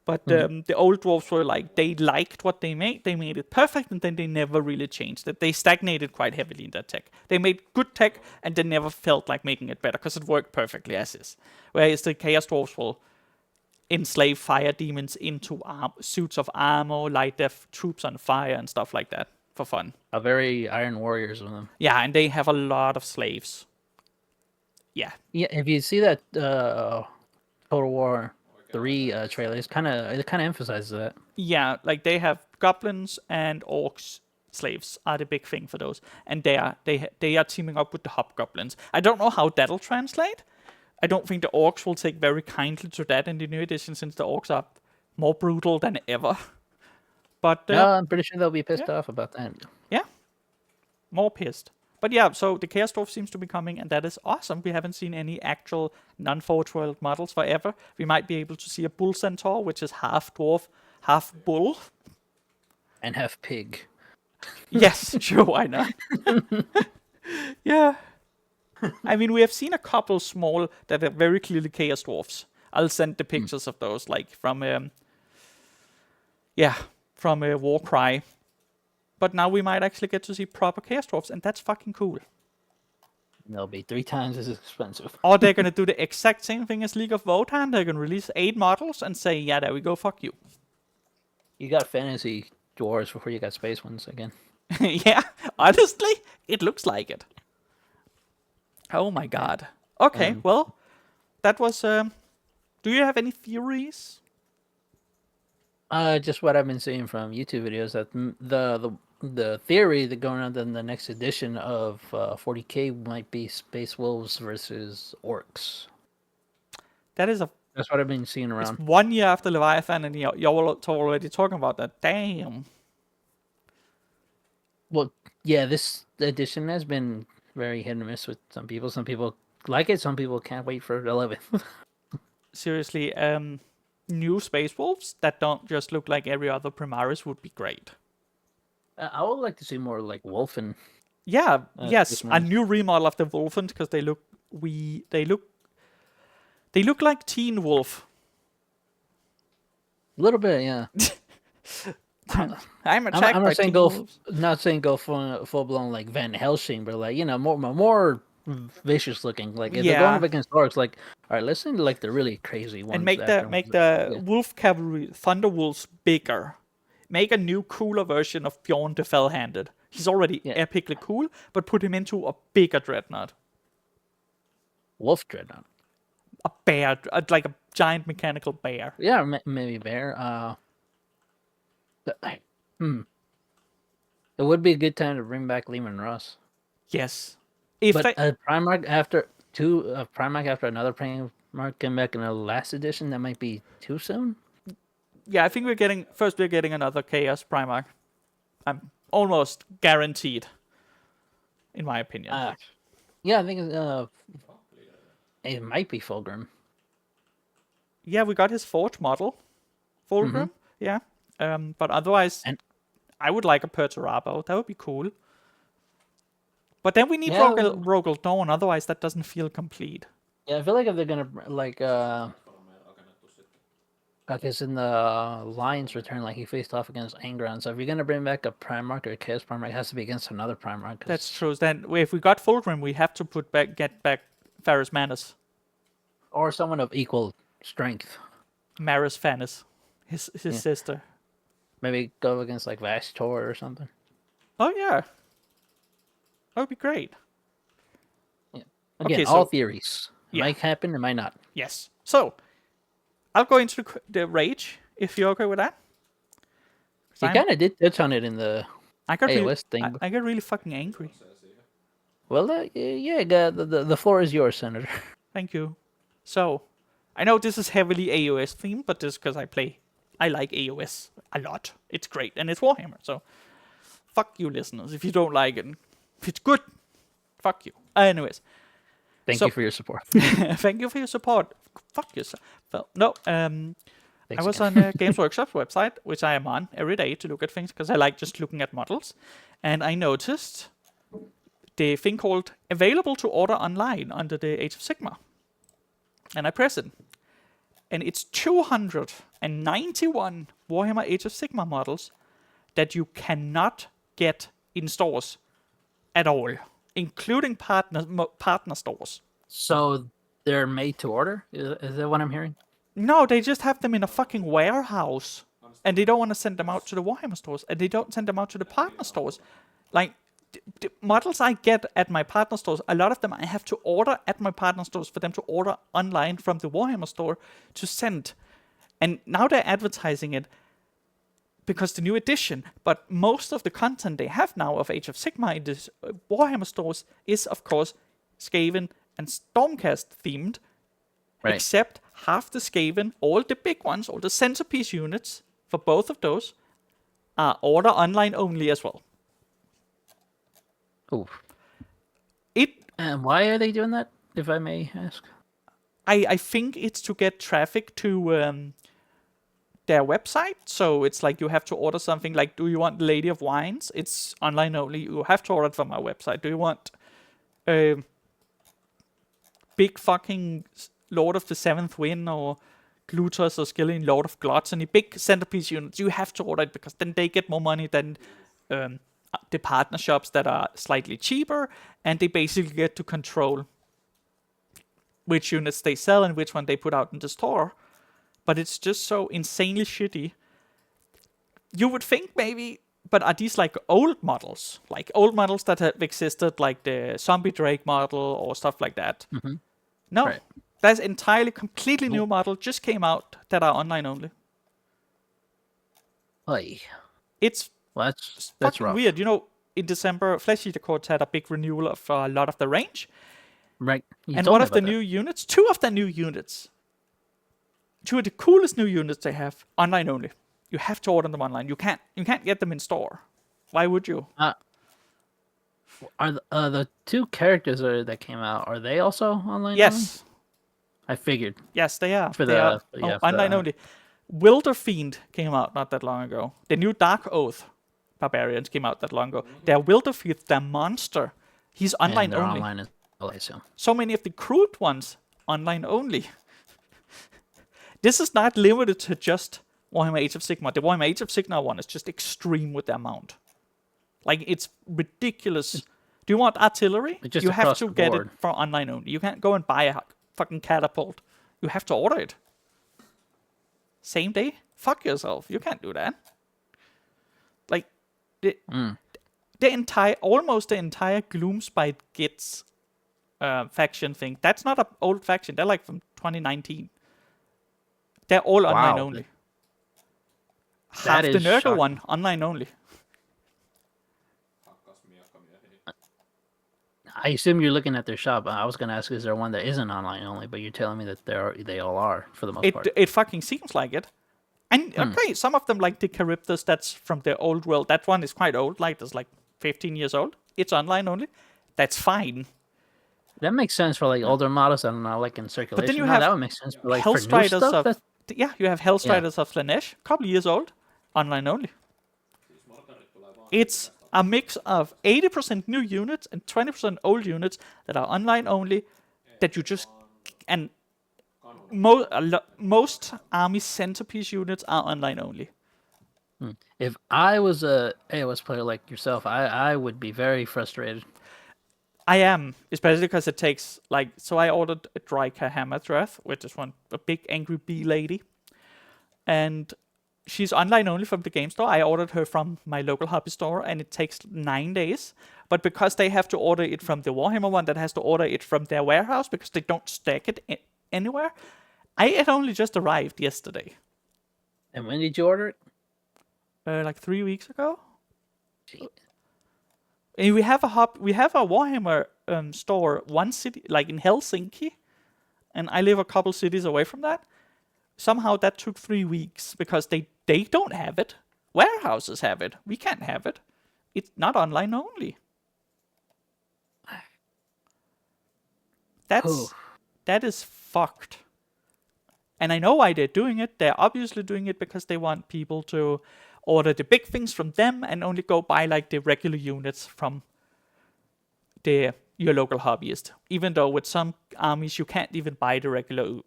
But the old dwarves were like, they liked what they made it perfect, and then they never really changed it. They stagnated quite heavily in their tech. They made good tech, and they never felt like making it better, because it worked perfectly as is. Whereas the Chaos Dwarves will enslave fire demons into suits of armor, light their troops on fire, and stuff like that for fun. A very Iron Warriors with them. Yeah, and they have a lot of slaves. Yeah. Yeah, if you see that Total War 3 trailer, it kind of emphasizes that. Yeah, like they have goblins and orcs slaves are the big thing for those, and they are teaming up with the hobgoblins. I don't know how that'll translate. I don't think the orcs will take very kindly to that in the new edition, since the orcs are more brutal than ever. But No, I'm pretty sure they'll be pissed off about that. yeah, more pissed. But yeah, so the Chaos Dwarf seems to be coming, and that is awesome. We haven't seen any actual non-Forge World models forever. We might be able to see a Bull Centaur, which is half dwarf, half bull. And half pig. Yes, sure, why not? Yeah. I mean, we have seen a couple small that are very clearly Chaos Dwarfs. I'll send the pictures of those, like from Warcry. But now we might actually get to see proper Chaos Dwarfs, and that's fucking cool. They'll be 3 times as expensive. Or they're going to do the exact same thing as League of Wotan. They're going to release 8 models and say, yeah, there we go, fuck you. You got fantasy dwarves before you got space ones again. Yeah, honestly, it looks like it. Oh my god. Okay, well, that was... do you have any theories? Just what I've been seeing from YouTube videos, that the theory that going on in the next edition of 40K might be Space Wolves versus Orcs. That's what I've been seeing around. It's 1 year after Leviathan, and you're already talking about that. Damn. Well, yeah, this edition has been very hit and miss with some people. Some people like it. Some people can't wait for 11th. Seriously, new Space Wolves that don't just look like every other Primaris would be great. I would like to see more like Wolfen. Yeah, yes, Space a Marines. new remodel of the Wolfen because they look like Teen Wolf. A little bit, yeah. I'm I'm attacked by not saying Teen go Wolves. not saying go full blown like Van Helsing, but like more vicious looking. Like if they're going up Yeah, against orcs, like all right, listen to like the really crazy and ones that make don't. the Yeah, Wolf Cavalry Thunder Wolves bigger. Make a new cooler version of Bjorn the Fell-Handed. He's already yeah. epically cool, but put him into a bigger dreadnought. Wolf Dreadnought. A bear, like a giant mechanical bear. Yeah, maybe bear. Hmm. It would be a good time to bring back Lehman Ross. Yes. If But they, a Primarch after Primarch after another Primarch came back in the last edition, that might be too soon. yeah, I think we're getting another Chaos Primarch. I'm almost guaranteed, in my opinion. Yeah, I think it might be Fulgrim. Yeah, we got his Forge model, Fulgrim. Yeah. But otherwise, And I would like a Perturabo. That would be cool. But then we need yeah, Rogel Dawn. Otherwise, that doesn't feel complete. yeah, I feel like if they're gonna like because in the Lions return, like he faced off against Angron. So if you're gonna bring back a Primarch or a Chaos Primarch, it has to be against another Primarch. That's true. Then if we got Fulgrim, we have to get back Ferrus Manus. Or someone of equal strength. Maris Fanis, his sister. Maybe go against like Vastor or something. Oh yeah, that would be great. Yeah. Again, Okay, all so theories. It yeah. might happen, it might not. Yes. So I'll go into the rage if you're okay with that. You kind of did touch on it in the I got really, AOS thing. I got really fucking angry. Well, yeah, the floor is yours, Senator. Thank you. So, I know this is heavily AOS themed, but this is because I like AOS a lot. It's great, and it's Warhammer, so fuck you listeners if you don't like it. If it's good, fuck you. Anyways. Thank you for your support. Thank you for your support. Fuck yourself. Well, no, I was on Games Workshop's website, which I am on every day to look at things, because I like just looking at models, and I noticed the thing called Available to Order Online under the Age of Sigmar. And I press it. And it's 291 Warhammer Age of Sigmar models that you cannot get in stores at all, including partner stores. So they're made to order? Is that what I'm hearing? No, they just have them in a fucking warehouse. And they don't want to send them out to the Warhammer stores. And they don't send them out to the partner stores. Like, the models I get at my partner stores, a lot of them I have to order at my partner stores for them to order online from the Warhammer store to send. And now they're advertising it because the new edition, but most of the content they have now of Age of Sigmar in the Warhammer stores is, of course, Skaven and Stormcast themed, Right. except half the Skaven, all the big ones, all the centerpiece units for both of those are order online only as well. Ooh. It, And why are they doing that, if I may ask? I think it's to get traffic to their website. So it's like you have to order something like, do you want Lady of Wines? It's online only. You have to order it from our website. Do you want big fucking Lord of the Seventh Wind or Glutus or Skilling Lord of Gluttony, big centerpiece units? You have to order it because then they get more money than the partner shops that are slightly cheaper, and they basically get to control which units they sell and which one they put out in the store. But it's just so insanely shitty. You would think maybe, but are these like old models? Like old models that have existed, like the Zombie Drake model or stuff like that? Mm-hmm. No. Right. That's entirely, completely new model, just came out that are online only. Oy. It's Well, that's fucking rough. weird. You know, in December, Flesh Eater Courts had a big renewal of a lot of the range. Right. And one of the new units, two of the coolest new units they have, online only. You have to order them online. You can't get them in store. Why would you? Are the two characters that came out? Are they also online only? Yes, I figured yes, they are. for They are the yeah for online the only. Wilder Fiend came out not that long ago. The new Dark Oath Barbarians came out that long ago. They're Wilder Fiend, they're monster. He's and online they're only. online as well, I assume. So many of the crude ones online only. This is not limited to just Warhammer Age of Sigmar. The Warhammer Age of Sigmar one is just extreme with the amount. Like, it's ridiculous. Do you want artillery? It's just You have across to the get it board. for online only. You can't go and buy a fucking catapult. You have to order it. Same day? Fuck yourself. You can't do that. Like, almost the entire Gloomspite Gits faction thing. That's not an old faction. They're like from 2019. They're all online Wow, only. that Half the is Nurgle shocking. one online only. I assume you're looking at their shop. I was gonna ask, is there one that isn't online only? But you're telling me that they all are for the most part. It fucking seems like it. And okay, some of them like the Charybdis, that's from the old world. That one is quite old, like it's like 15 years old. It's online only. That's fine. That makes sense for like older models. I don't know, like in circulation. But then you No, have that would make sense. But like for new Hellstriders stuff, of that's you have Hellstriders of Slanesh, couple years old, online only. It's a mix of 80% new units and 20% old units that are online only. That you just and most army centerpiece units are online only. if I was a AOS player like yourself, I would be very frustrated. I am, especially because it takes like. So I ordered a Dryka Hammerdreth, which is a big angry bee lady, and she's online only from the game store. I ordered her from my local hobby store, and it takes 9 days. But because they have to order it from the Warhammer one, that has to order it from their warehouse because they don't stack it anywhere. It only just arrived yesterday, And when did you order it? like 3 weeks ago. Gee. And we have a Warhammer store, one city, like in Helsinki, and I live a couple cities away from that. Somehow that took 3 weeks because they don't have it. Warehouses have it. We can't have it. It's not online only. That is fucked. And I know why they're doing it. They're obviously doing it because they want people to order the big things from them and only go buy like the regular units from your local hobbyist. Even though with some armies you can't even buy the regular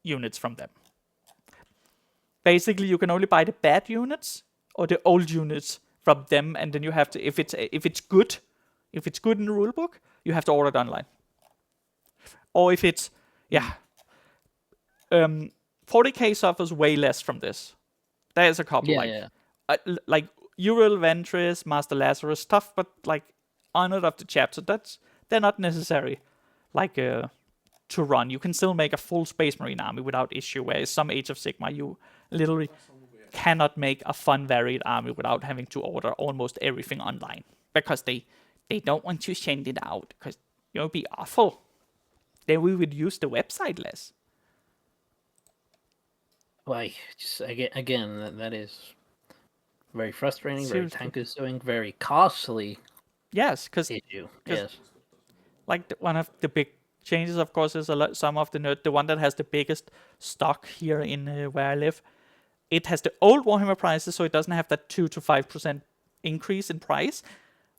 units from them. Basically, you can only buy the bad units or the old units from them, and then you have to if it's good in the rulebook, you have to order it online. Or if it's 40k suffers way less from this. There's a couple like Ural Ventris, Master Lazarus stuff, but like Honored of the Chapter, they're not necessary like to run. You can still make a full Space Marine army without issue, whereas some Age of Sigmar you literally cannot make a fun varied army without having to order almost everything online because they don't want to send it out because it would be awful. Then we would use the website less. Like, just again, that is very frustrating, Seriously. very time-consuming, very costly Yes, because issue. Yes. like one of the big changes, of course, is some of the one that has the biggest stock here in where I live. It has the old Warhammer prices, so it doesn't have that 2 to 5% increase in price,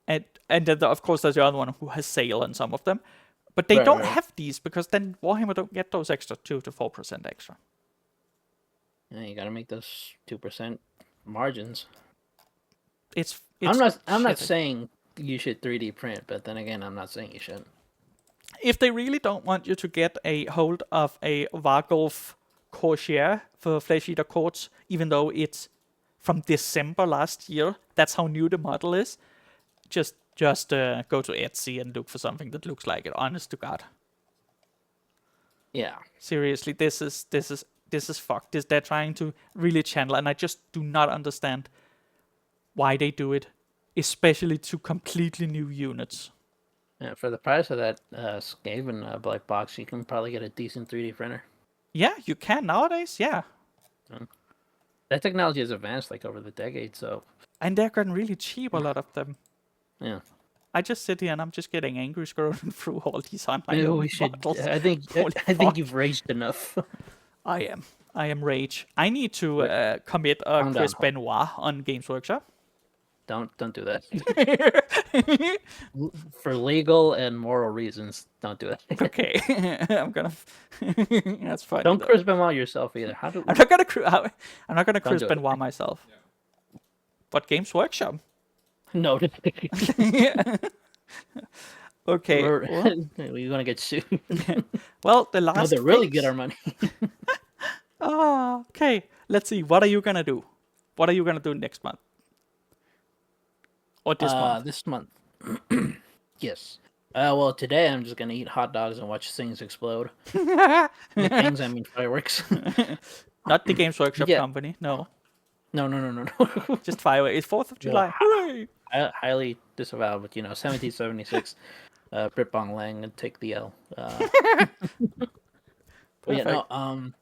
and then of course there's the other one who has sale on some of them, but they don't have these because then Warhammer don't get those extra 2 to 4% extra. Yeah, you gotta make those 2% margins. It's I'm not saying you should 3D print, but then again, I'm not saying you shouldn't. If they really don't want you to get a hold of a Vargolf Corsair for Flesh Eater Courts, even though it's from December last year, that's how new the model is, just go to Etsy and look for something that looks like it, honest to God. Yeah. Seriously, this is fucked. They're trying to really channel, and I just do not understand why they do it, especially to completely new units. Yeah, for the price of that Skaven black box, you can probably get a decent 3D printer. Yeah, you can nowadays, yeah. That technology has advanced like over the decades, so. And they're getting really cheap, a lot of them. Yeah. I just sit here and I'm just getting angry scrolling through all these online Maybe only we should. models. I think. Holy I think fuck. you've raged enough. I am rage. I need to Wait, commit calm Chris down. Benoit on Games Workshop. Don't do that. For legal and moral reasons, don't do it. Okay, I'm gonna. That's funny Don't though. Chris Benoit yourself either. How do? I'm not gonna. I'm not gonna Don't Chris do it. Benoit myself. But Games Workshop. No. Okay. Well, We're gonna get sued. well, the No, last. they really get phase- our money. Okay. Let's see. What are you gonna do? What are you gonna do next month? Or this month? This month. Yes. Well, today I'm just gonna eat hot dogs and watch things explode. Things, I mean fireworks. Not the Games Workshop Yeah. company. No. No. Just fireworks. It's 4th of July. Hooray! Highly disavowed, but 1776. Brit Bong Lang and take the L. But yeah, no. Perfect.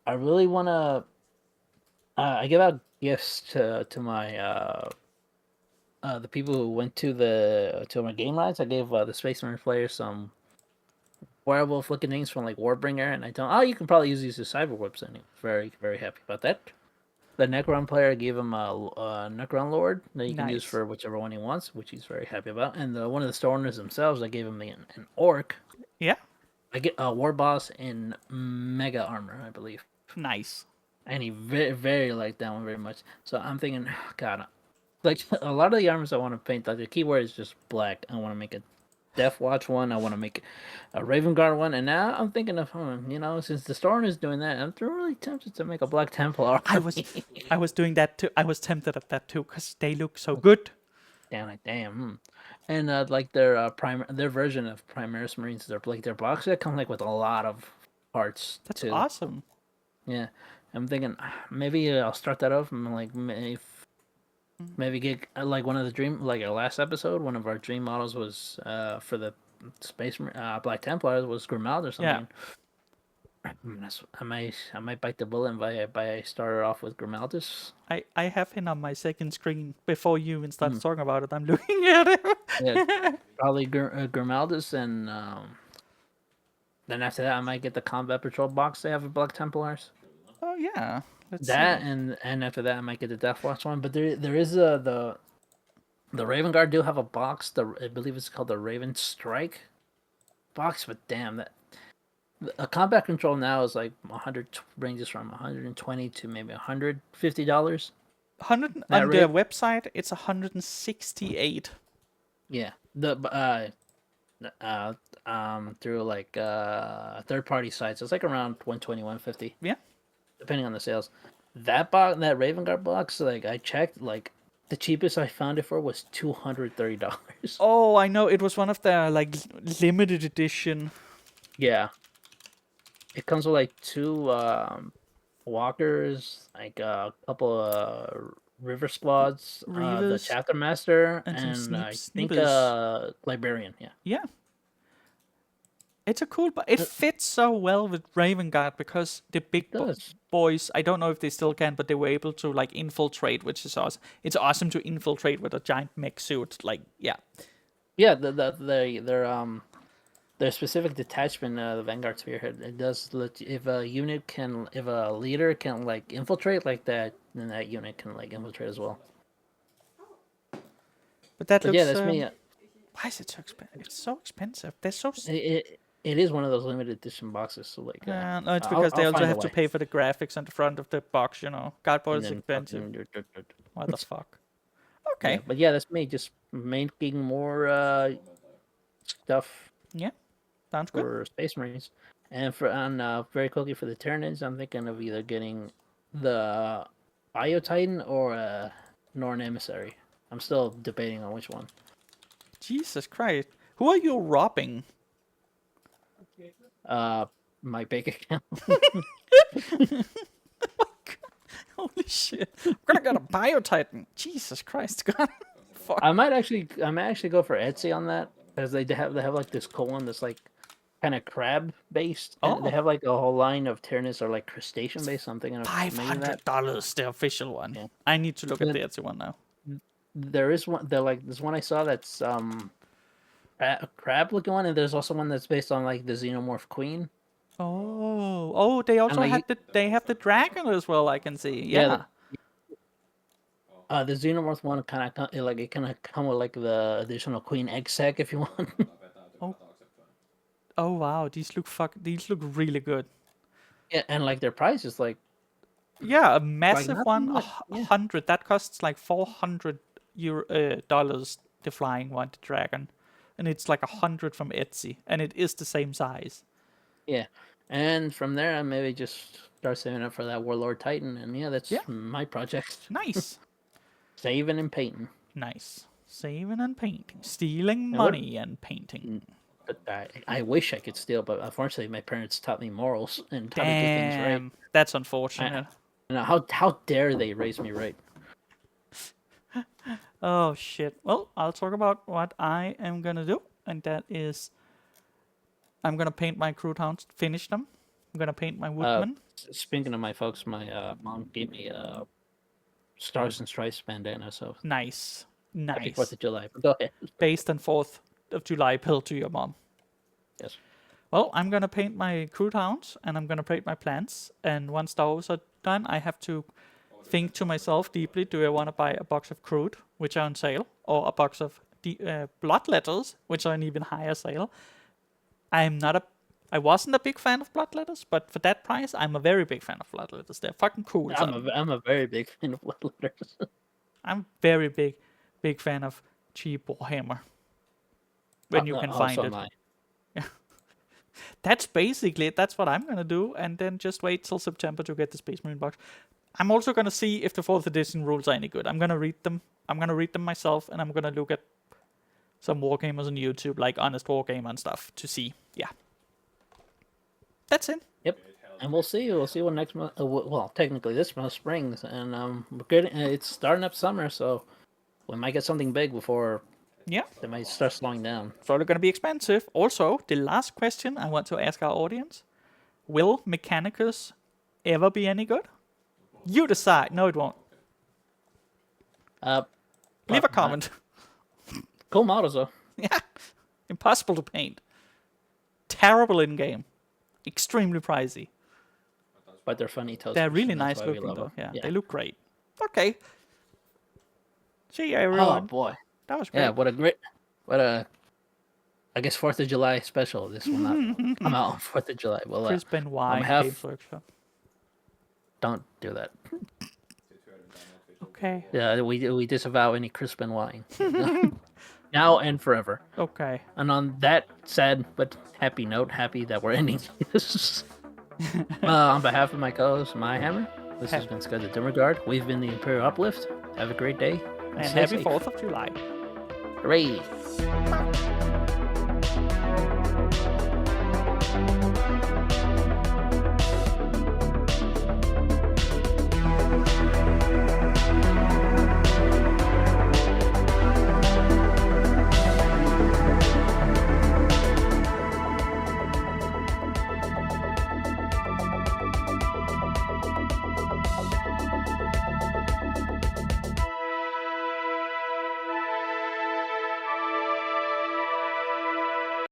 I really wanna. I give out gifts to my the people who went to my game rides. I gave the Space Marine players some werewolf looking things from like Warbringer, and I told you can probably use these as cyber whips. And he was very happy about that. The Necron player, I gave him a Necron Lord that you can use Nice. for whichever one he wants, which he's very happy about. And one of the store owners themselves, I gave him an Orc. Yeah. I get a War Boss in Mega Armor, I believe. Nice. And he very liked that one very much. So I'm thinking, God, like a lot of the armors I want to paint, like the keyword is just black. I want to make a Death Watch one. I want to make a Raven Guard one. And now I'm thinking of, since the Storm is doing that, I'm really tempted to make a Black Templar. I was doing that too. I was tempted at that too because they look so good. Damn. And like their version of Primaris Marines, their box set come like with a lot of parts. That's too. awesome. Yeah, I'm thinking maybe I'll start that off and like maybe get like one of the like our last episode, one of our dream models was for the Black Templars was Grimaud or something. I might bite the bullet and buy starter off with Grimaldus. I have him on my second screen before you even started talking about it. I'm looking at it. Yeah, probably Grimaldus, and then after that I might get the Combat Patrol box they have with Black Templars. Oh yeah. Let's see. And after that I might get the Death Watch one. But there is the Raven Guard do have a box. I believe it's called the Raven Strike box. But damn, that a combat control now is like 100, ranges from 120 to maybe $150. 100 on their website. It's 168. Yeah, through like third party sites, it's like around 120, 150. Yeah, depending on the sales. That Raven Guard box, like I checked, like the cheapest I found it for was $230. Oh, I know. It was one of their like limited edition. Yeah. It comes with like two walkers, like a couple of river squads, the chapter master, and I think librarian. Yeah. Yeah. It's a cool, but it fits so well with Raven Guard because the big boys, I don't know if they still can, but they were able to like infiltrate, which is awesome. It's awesome to infiltrate with a giant mech suit. Like, yeah. Yeah, their specific detachment, the Vanguard Spearhead, it does if a leader can like infiltrate like that, then that unit can like infiltrate as well. But that looks. Yeah, that's me. Why is it so expensive? It's so expensive. They're so. It is one of those limited edition boxes, so like. No, it's because they also have to pay for the graphics on the front of the box. Cardboard is expensive. What the fuck? Okay. Yeah, but yeah, that's me just making more stuff. Yeah. Sounds good. For Space Marines. And very quickly for the Tyranids, I'm thinking of either getting the Bio Titan or a Norn Emissary. I'm still debating on which one. Jesus Christ. Who are you robbing? My bank account. Holy shit. I'm gonna get a Bio Titan. Jesus Christ. God. Fuck. I might actually go for Etsy on that. Because they have like this cool one that's like kind of crab based. And they have like a whole line of Tyranids or like crustacean based. Something. $500, the official one. Yeah. I need to look at the Etsy one now. There is one. There's one I saw that's crab looking one, and there's also one that's based on like the Xenomorph Queen. Oh, they also like, have the dragon as well. I can see. Yeah. The Xenomorph one kind of like it kind of come with like the additional Queen egg sack if you want. Oh wow, these look really good. Yeah, and like their price is like Yeah, a massive one, nothing much, 100. That costs like $400 dollars. The flying one, the dragon, and it's like 100 from Etsy, and it is the same size. Yeah, and from there I maybe just start saving up for that Warlord Titan, and that's my project. Nice. Saving and painting. Nice. Saving and painting. Stealing money and painting. But I wish I could steal, but unfortunately my parents taught me morals and how to do things right. That's unfortunate. How dare they raise me right? Oh shit. Well, I'll talk about what I am gonna do, and that is I'm gonna paint my crude hounds, finish them. I'm gonna paint my woodman. Speaking of my folks, my mom gave me a Stars and Stripes bandana, so nice. Happy 4th of July. Go ahead. Based on 4th of July pill to your mom. Yes. Well, I'm gonna paint my crude hounds, and I'm gonna paint my plants, and once those are done, I have to think to myself deeply, do I want to buy a box of crude, which are on sale, or a box of blood letters, which are on even higher sale? I wasn't a big fan of blood letters, but for that price, I'm a very big fan of blood letters. They're fucking cool. I'm a very big fan of blood letters. I'm very big fan of cheap Warhammer. When you can find it. Yeah. That's basically it. That's what I'm gonna do, and then just wait till September to get the Space Marine box. I'm also gonna see if the 4th edition rules are any good. I'm gonna read them. I'm gonna read them myself, and I'm gonna look at some wargamers on YouTube, like Honest Wargamer and stuff, to see. Yeah. That's it. Yep. And we'll see. We'll see what next month. Well, technically this month, spring, and we're good. It's starting up summer, so we might get something big before. Yeah. They might start slowing down. It's probably gonna be expensive. Also, the last question I want to ask our audience: will Mechanicus ever be any good? You decide. No, it won't. Leave a comment. Cool models, though. Yeah. Impossible to paint. Terrible in game. Extremely pricey. But they're funny toasters. They're really nice looking, though. Yeah, they look great. Okay. See you, everyone. Oh boy, that was great. Yeah, what a. I guess 4th of July special. This will not come out on 4th of July. Well, Chris Benoit Games Workshop. Don't do that. Okay. Yeah, we disavow any Chris Benoit. Now and forever. Okay. And on that sad but happy note, happy that we're ending this. On behalf of my co-host, My Hammer, this has been Scud the Dimmerguard. We've been the Imperial Uplift. Have a great day. And happy 4th of July. Hooray!